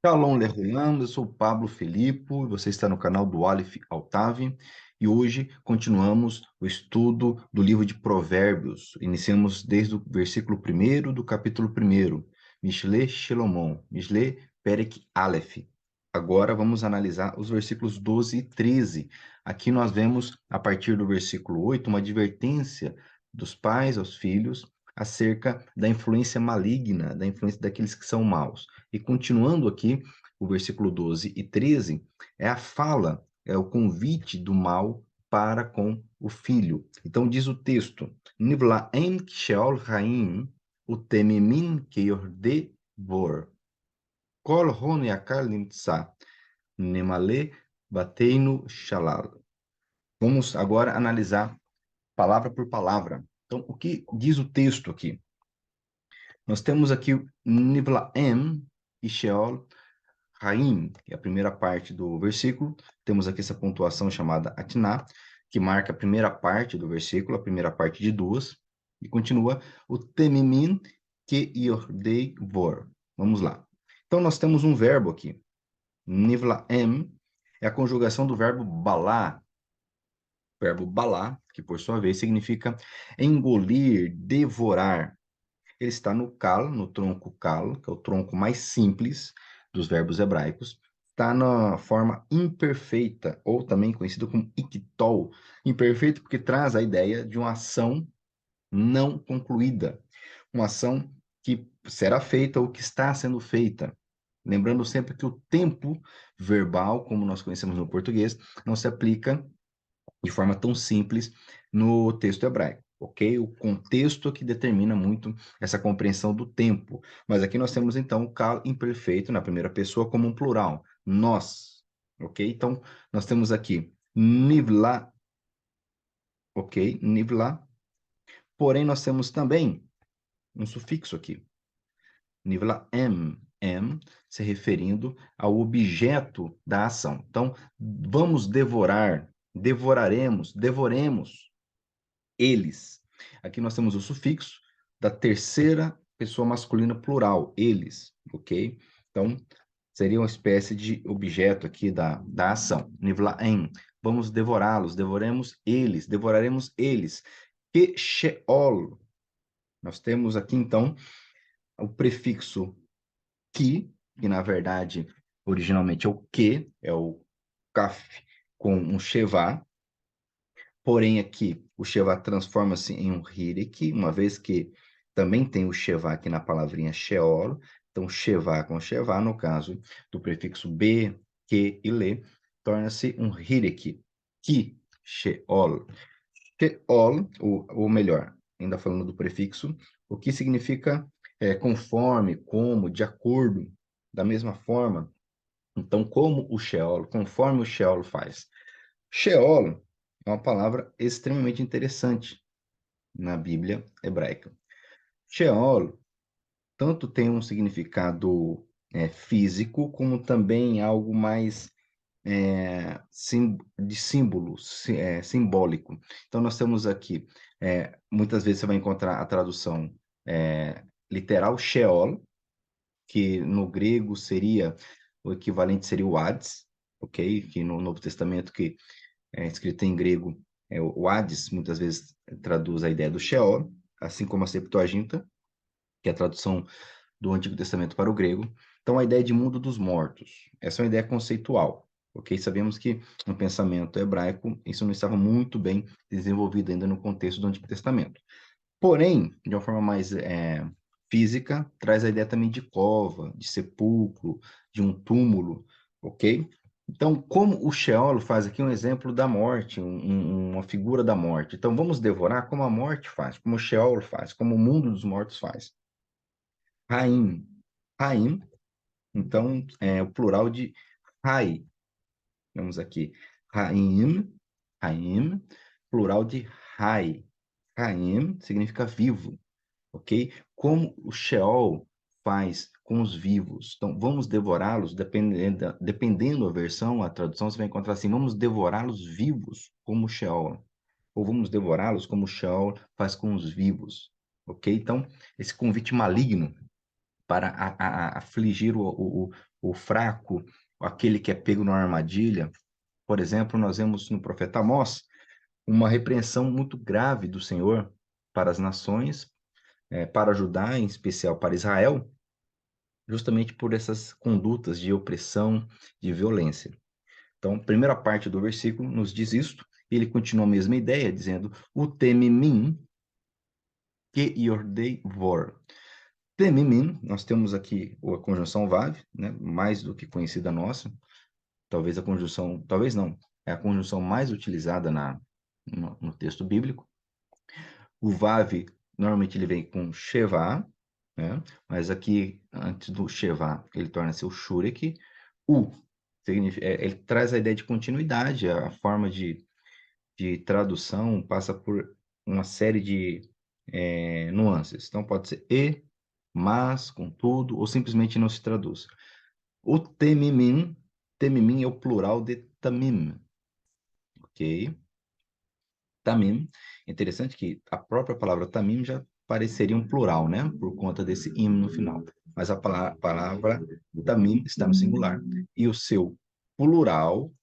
Shalom Lerroyam, eu sou o Pablo Felipe, você está no canal do Aleph Altav e hoje continuamos o estudo do livro de Provérbios. Iniciamos desde o versículo 1º do capítulo 1º, Mishle Shelomon, Mishle Perek Aleph. Agora vamos analisar os versículos 12 e 13. Aqui nós vemos, a partir do versículo 8, uma advertência dos pais aos filhos acerca da influência maligna, da influência daqueles que são maus. E continuando aqui, o versículo 12 e 13, é a fala, é o convite do mal para com o filho. Então diz o texto, Nivlaem Sheol Haim, Utememin Keordevor, Kol Hon Yakar Nimtsa, Nemale Bateinu Shalal. Vamos agora analisar palavra por palavra. Então, o que diz o texto aqui? Nós temos aqui Nivlaem e Sheol Haim, que é a primeira parte do versículo. Temos aqui essa pontuação chamada Atná, que marca a primeira parte do versículo, a primeira parte de duas. E continua o Temimin que Yordei Vor. Vamos lá. Então, nós temos um verbo aqui. Nivlaem é a conjugação do verbo balá. O verbo balá, que por sua vez significa engolir, devorar. Ele está no kal, no tronco kal, que é o tronco mais simples dos verbos hebraicos. Está na forma imperfeita, ou também conhecido como iktol. Imperfeito porque traz a ideia de uma ação não concluída. Uma ação que será feita ou que está sendo feita. Lembrando sempre que o tempo verbal, como nós conhecemos no português, não se aplica de forma tão simples no texto hebraico, ok? O contexto que determina muito essa compreensão do tempo. Mas aqui nós temos, então, o kal imperfeito na primeira pessoa como um plural, nós, ok? Então, nós temos aqui nivla, ok? Nivla. Porém, nós temos também um sufixo aqui, nivla em, se referindo ao objeto da ação. Então, vamos devorar, devoraremos, devoremos eles. Aqui nós temos o sufixo da terceira pessoa masculina plural, eles, ok? Então, seria uma espécie de objeto aqui da ação. Nivlaem, vamos devorá-los, devoraremos eles. Que sheol, nós temos aqui então o prefixo que na verdade, originalmente é o que, é o kaf com um shevá, porém, aqui, o Shevá transforma-se em um Hirik, uma vez que também tem o Shevá aqui na palavrinha Sheol. Então, Shevá com Shevá, no caso do prefixo be, que e le, torna-se um Hirik, ki, Sheol. Sheol, ou melhor, ainda falando do prefixo, o que significa conforme, como, de acordo, da mesma forma. Então, como o Sheol, conforme o Sheol faz. Sheol é uma palavra extremamente interessante na Bíblia hebraica. Sheol tanto tem um significado físico, como também algo mais de símbolo, simbólico. Então, nós temos aqui, muitas vezes você vai encontrar a tradução literal, Sheol, que no grego seria, o equivalente seria o Hades, ok? Que no Novo Testamento, que escrita em grego, o Hades muitas vezes traduz a ideia do Sheol, assim como a Septuaginta, que é a tradução do Antigo Testamento para o grego. Então, a ideia de mundo dos mortos, essa é uma ideia conceitual, ok? Sabemos que no pensamento hebraico isso não estava muito bem desenvolvido ainda no contexto do Antigo Testamento. Porém, de uma forma mais física, traz a ideia também de cova, de sepulcro, de um túmulo, ok? Então, como o Sheol faz aqui um exemplo da morte, uma figura da morte. Então, vamos devorar como a morte faz, como o Sheol faz, como o mundo dos mortos faz. Raim. Raim, então, é o plural de Rai. Vamos aqui. Raim, Raim, plural de Rai. Raim significa vivo, ok? Como o Sheol faz com os vivos. Então, vamos devorá-los, dependendo da versão, a tradução, você vai encontrar assim, vamos devorá-los vivos, como o Sheol. Ou vamos devorá-los como o Sheol faz com os vivos, ok? Então, esse convite maligno para afligir o fraco, aquele que é pego numa armadilha. Por exemplo, nós vemos no profeta Amós uma repreensão muito grave do Senhor para as nações, para Judá, em especial para Israel, justamente por essas condutas de opressão, de violência. Então, a primeira parte do versículo nos diz isto, e ele continua a mesma ideia, dizendo, o temimim que yordei vor. Temimim, nós temos aqui a conjunção vav, né, mais do que conhecida nossa, talvez a conjunção, talvez não, é a conjunção mais utilizada no texto bíblico. O vav, normalmente ele vem com sheva, né, mas aqui, antes do sheva, ele torna-se o shurek. O, ele traz a ideia de continuidade, a forma de tradução passa por uma série de nuances. Então, pode ser e, mas, contudo, ou simplesmente não se traduz. O temimim é o plural de tamim, ok? Tamim, interessante que a própria palavra tamim já pareceria um plural, né? Por conta desse im no final. Mas a palavra tamim está no singular. E o seu plural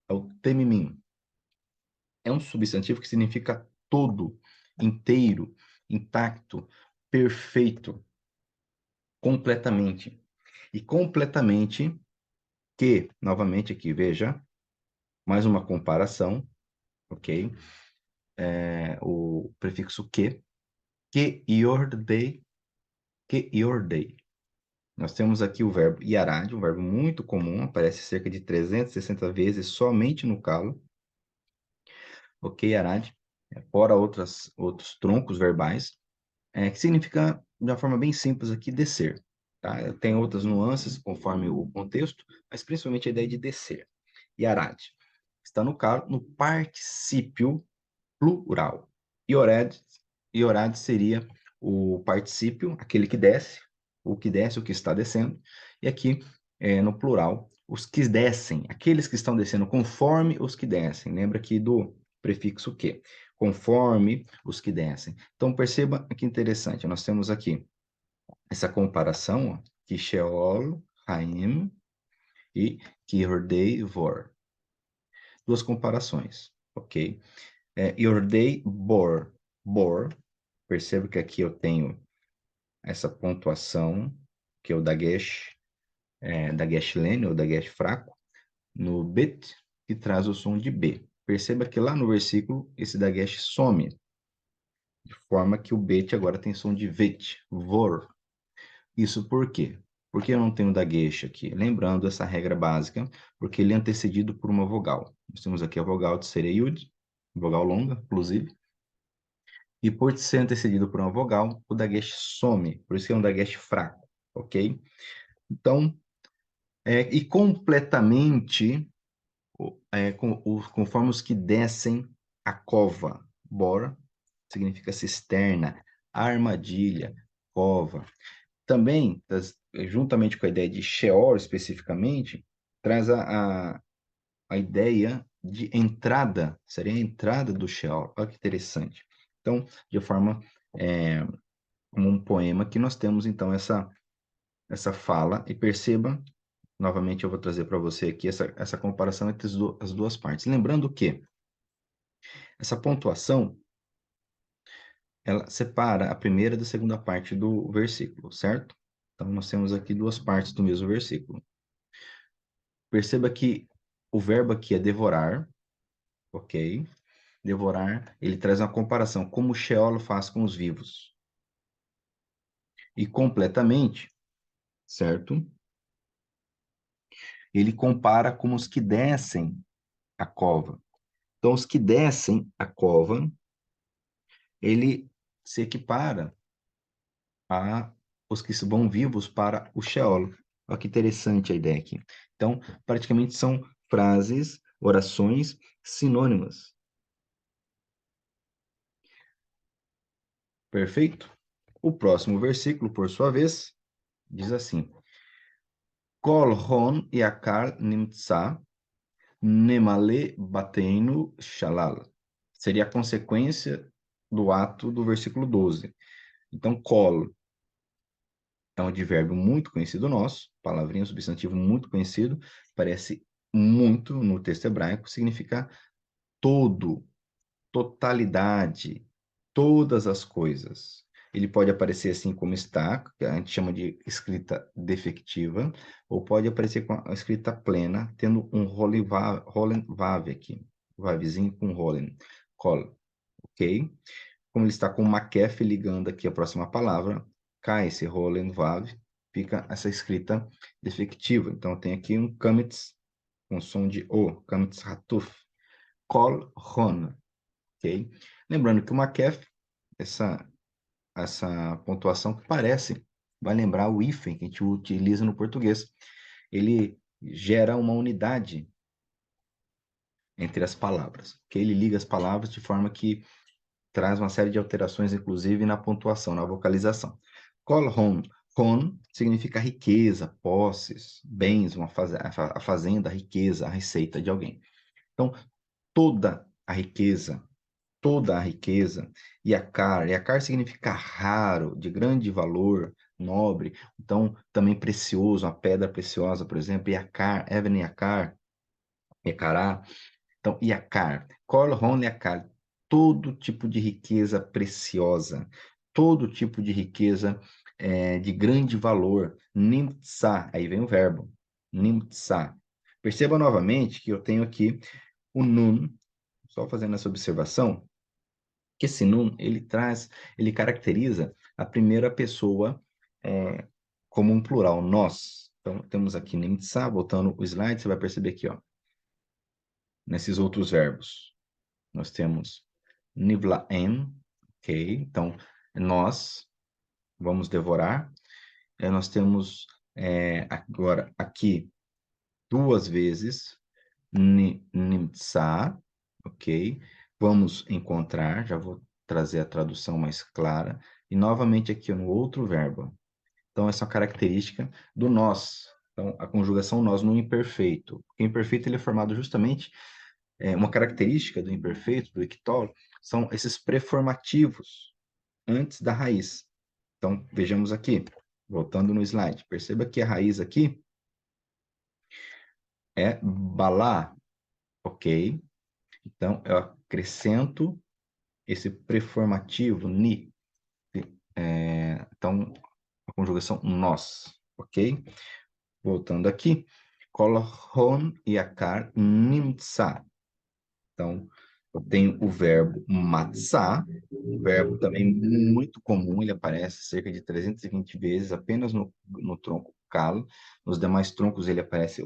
é o temimim. É um substantivo que significa todo, inteiro, intacto, perfeito, completamente. E completamente que, novamente aqui, veja, mais uma comparação, ok? O prefixo que iordei, que iordei. Nós temos aqui o verbo yarad, um verbo muito comum, aparece cerca de 360 vezes somente no calo, ok, yarad, fora outros troncos verbais, que significa, de uma forma bem simples aqui, descer. Tá? Tem outras nuances conforme o contexto, mas principalmente a ideia de descer. Yarad está no particípio plural. Iorad seria o particípio, aquele que desce, o que desce, o que está descendo. E aqui, no plural, os que descem, aqueles que estão descendo conforme os que descem. Lembra aqui do prefixo que, conforme os que descem. Então, perceba que interessante, nós temos aqui essa comparação, ó, que Sheol, Haim e Kirdei Vor. Duas comparações, ok? Yordei Bor. Bor, percebo que aqui eu tenho essa pontuação, que é o dagesh, dagesh lene, ou dagesh fraco, no bet, que traz o som de B. Perceba que lá no versículo, esse dagesh some, de forma que o bet agora tem som de vet, vor. Isso por quê? Porque eu não tenho dagesh aqui? Lembrando essa regra básica, porque ele é antecedido por uma vogal. Nós temos aqui a vogal de Sereyud, vogal longa, inclusive, e por ser antecedido por uma vogal, o dagesh some, por isso que é um dagesh fraco, ok? Então, e completamente, conforme os que descem a cova, bora, significa cisterna, armadilha, cova. Também, juntamente com a ideia de Sheol especificamente, traz a ideia de entrada, seria a entrada do Sheol. Olha que interessante. Então, de forma como um poema que nós temos, então, essa fala, e perceba, novamente eu vou trazer para você aqui essa comparação entre as duas partes. Lembrando que essa pontuação, ela separa a primeira da segunda parte do versículo, certo? Então, nós temos aqui duas partes do mesmo versículo. Perceba que o verbo aqui é devorar, ok? Devorar, ele traz uma comparação, como o Sheol faz com os vivos. E completamente, certo? Ele compara com os que descem a cova. Então, os que descem a cova, ele se equipara a os que vão vivos para o Sheol. Olha que interessante a ideia aqui. Então, praticamente são frases, orações sinônimas. Perfeito? O próximo versículo, por sua vez, diz assim: Kol hon yakar nimtza nemale bateinu shalal. Seria a consequência do ato do versículo 12. Então, kol é um advérbio muito conhecido nosso, palavrinha, substantivo muito conhecido, aparece muito no texto hebraico, significa todo, totalidade, todas as coisas. Ele pode aparecer assim como está, que a gente chama de escrita defectiva, ou pode aparecer com a escrita plena, tendo um Rolen Vav aqui, Vavzinho com Rolen, Kol, ok? Como ele está com uma kef ligando aqui a próxima palavra, cai esse Rolen Vav, fica essa escrita defectiva. Então, tem aqui um kametz com som de O, kametz hatuf, Kol Ron, ok? Lembrando que o Makef, essa pontuação que parece, vai lembrar o hífen que a gente utiliza no português. Ele gera uma unidade entre as palavras, que ele liga as palavras de forma que traz uma série de alterações, inclusive na pontuação, na vocalização. Kol Hon. Hon significa riqueza, posses, bens, a fazenda, a riqueza, a receita de alguém. Então, toda a riqueza, toda a riqueza, Yakar significa raro, de grande valor, nobre, então também precioso, uma pedra preciosa, por exemplo, Yakar, Even Yakar, Yakará, então Yakar, Kol Hon Yakar, todo tipo de riqueza preciosa, todo tipo de riqueza de grande valor, Nimtsa, aí vem o verbo, Nimtsa. Perceba novamente que eu tenho aqui o Nun, só fazendo essa observação, que esse nun, ele caracteriza a primeira pessoa como um plural, nós. Então, temos aqui nimtsa, voltando o slide, você vai perceber aqui, ó, nesses outros verbos. Nós temos nivlaem, ok? Então, nós vamos devorar. Nós temos agora aqui duas vezes nimtsa, ok? Vamos encontrar, já vou trazer a tradução mais clara, e novamente aqui no outro verbo. Então, essa é uma característica do nós. Então, a conjugação nós no imperfeito. O imperfeito ele é formado justamente, uma característica do imperfeito, do ictol, são esses preformativos antes da raiz. Então, vejamos aqui, voltando no slide. Perceba que a raiz aqui é balá, ok? Então, eu acrescento esse preformativo ni. Então, a conjugação nós, ok? Voltando aqui, kolhon yakar nimtsa. Então, eu tenho o verbo matzah, um verbo também muito comum, ele aparece cerca de 320 vezes apenas no tronco kal. Nos demais troncos ele aparece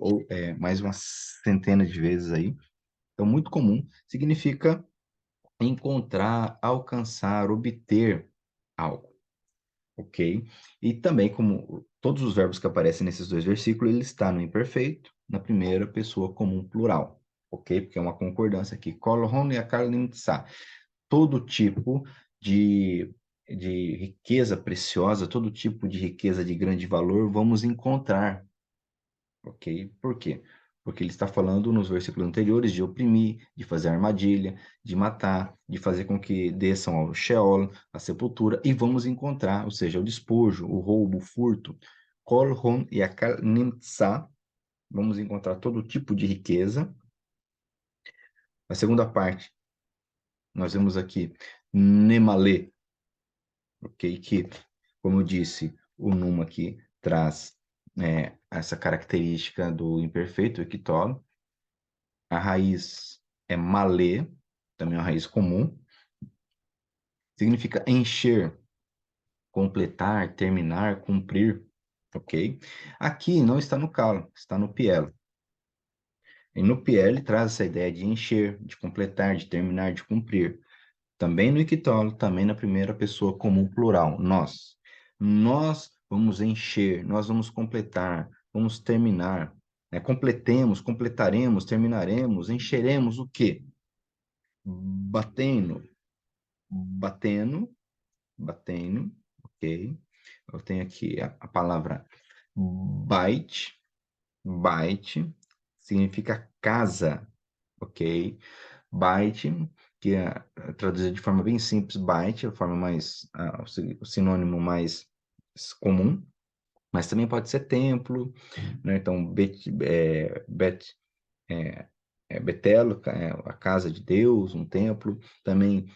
mais uma centena de vezes aí. Então, muito comum, significa encontrar, alcançar, obter algo, ok? E também, como todos os verbos que aparecem nesses dois versículos, ele está no imperfeito, na primeira pessoa comum plural, ok? Porque é uma concordância aqui. Kolhon yakar nimtsa. Todo tipo de riqueza preciosa, todo tipo de riqueza de grande valor, vamos encontrar, ok? Por quê? Porque ele está falando nos versículos anteriores de oprimir, de fazer armadilha, de matar, de fazer com que desçam ao Sheol, a sepultura, e vamos encontrar, ou seja, o despojo, o roubo, o furto. Kol hon yakar nimtsa, vamos encontrar todo tipo de riqueza. A segunda parte, nós vemos aqui, nemale, ok? Que, como eu disse, o numa aqui traz essa característica do imperfeito, equitolo. A raiz é malê, também é uma raiz comum. Significa encher, completar, terminar, cumprir, ok? Aqui não está no calo, está no pielo. E no pielo ele traz essa ideia de encher, de completar, de terminar, de cumprir. Também no equitolo, também na primeira pessoa comum plural, nós. Nós vamos encher, nós vamos completar, vamos terminar. Completemos, completaremos, terminaremos, encheremos o quê? Batendo, batendo, batendo, ok? Eu tenho aqui a palavra bait, bait, significa casa, ok? Bait, que é traduzido de forma bem simples, bait, a forma mais, o sinônimo mais comum, mas também pode ser templo, né? Então, Betel, a casa de Deus, um templo. Também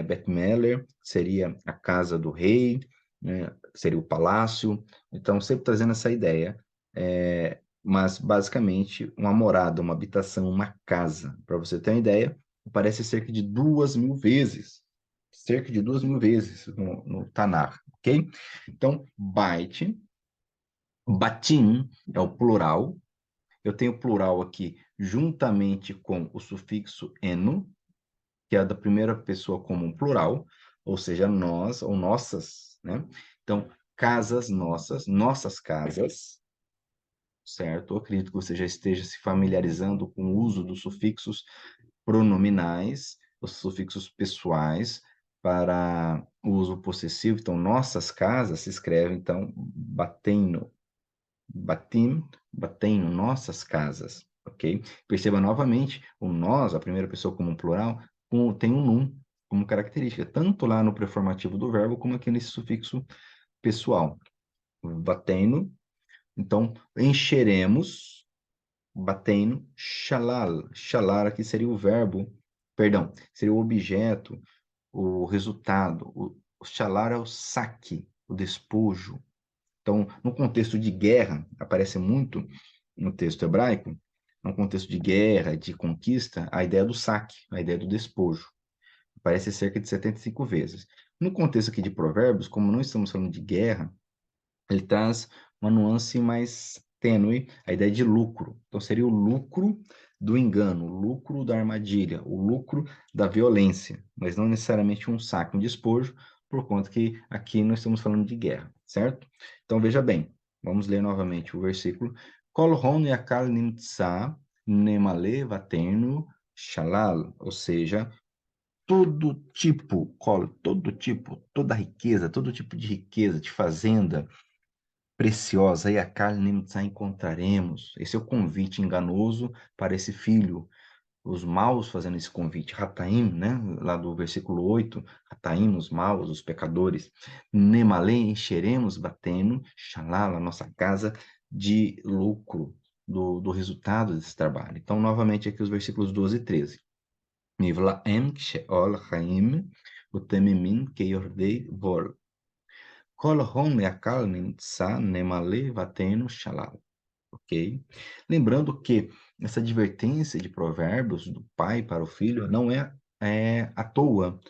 Bet Meller seria a casa do rei, né? Seria o palácio. Então, sempre trazendo essa ideia. Mas, basicamente, uma morada, uma habitação, uma casa. Para você ter uma ideia, aparece cerca de 2.000 vezes. Cerca de 2.000 vezes no Tanakh, ok? Então, Bait, Batim é o plural. Eu tenho o plural aqui juntamente com o sufixo eno, que é da primeira pessoa como um plural, ou seja, nós ou nossas, né? Então, casas nossas, nossas casas, certo? Eu acredito que você já esteja se familiarizando com o uso dos sufixos pronominais, os sufixos pessoais para o uso possessivo. Então, nossas casas se escreve, então, batendo batim, batem nossas casas, ok? Perceba novamente, o nós, a primeira pessoa como um plural, tem um num como característica, tanto lá no preformativo do verbo, como aqui nesse sufixo pessoal. Batendo, então, encheremos, batendo, shalal. Shalal aqui seria o verbo, perdão, seria o objeto, o resultado. O shalar é o saque, o despojo. Então, no contexto de guerra, aparece muito no texto hebraico, no contexto de guerra, de conquista, a ideia do saque, a ideia do despojo. Aparece cerca de 75 vezes. No contexto aqui de Provérbios, como não estamos falando de guerra, ele traz uma nuance mais tênue, a ideia de lucro. Então, seria o lucro do engano, o lucro da armadilha, o lucro da violência, mas não necessariamente um saque, um despojo, por conta que aqui nós estamos falando de guerra, certo? Então, veja bem, vamos ler novamente o versículo. Kol hon yakal nimtza nemale vaterno shalal, ou seja, todo tipo, toda riqueza, todo tipo de riqueza, de fazenda, preciosa, e a carne nimtzá encontraremos. Esse é o convite enganoso para esse filho. Os maus fazendo esse convite, Rataim, né? Lá do versículo 8, Rataim, os maus, os pecadores. Nemalé, encheremos, batendo, xalala, nossa casa de lucro, do resultado desse trabalho. Então, novamente, aqui os versículos 12 e 13. Nivlaem ksheol chaim, utememin keyordei vol. Kol hom yakal nimtza nemale vatenu shalal. Ok? Lembrando que essa advertência de provérbios do pai para o filho não é à toa.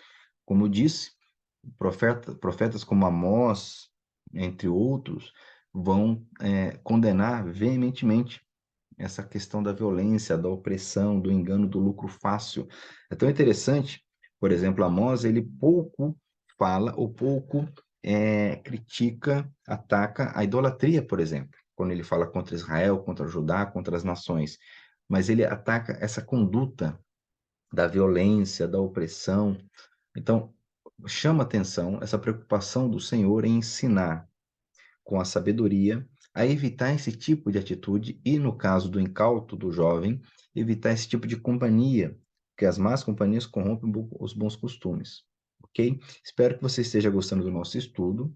Como eu disse, profetas como Amós, entre outros, vão condenar veementemente essa questão da violência, da opressão, do engano, do lucro fácil. É tão interessante, por exemplo, Amós, ele pouco fala ou pouco critica, ataca a idolatria, por exemplo, quando ele fala contra Israel, contra Judá, contra as nações. Mas ele ataca essa conduta da violência, da opressão. Então, chama atenção essa preocupação do Senhor em ensinar com a sabedoria a evitar esse tipo de atitude e, no caso do incauto do jovem, evitar esse tipo de companhia, porque as más companhias corrompem os bons costumes, ok? Espero que você esteja gostando do nosso estudo.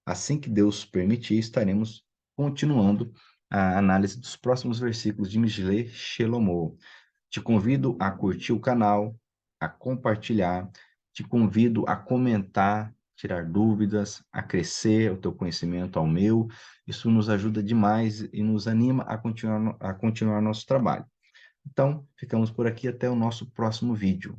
Assim que Deus permitir, estaremos continuando a análise dos próximos versículos de Mishle Shelomo. Te convido a curtir o canal, a compartilhar, te convido a comentar, tirar dúvidas, a crescer o teu conhecimento ao meu. Isso nos ajuda demais e nos anima a continuar nosso trabalho. Então, ficamos por aqui até o nosso próximo vídeo.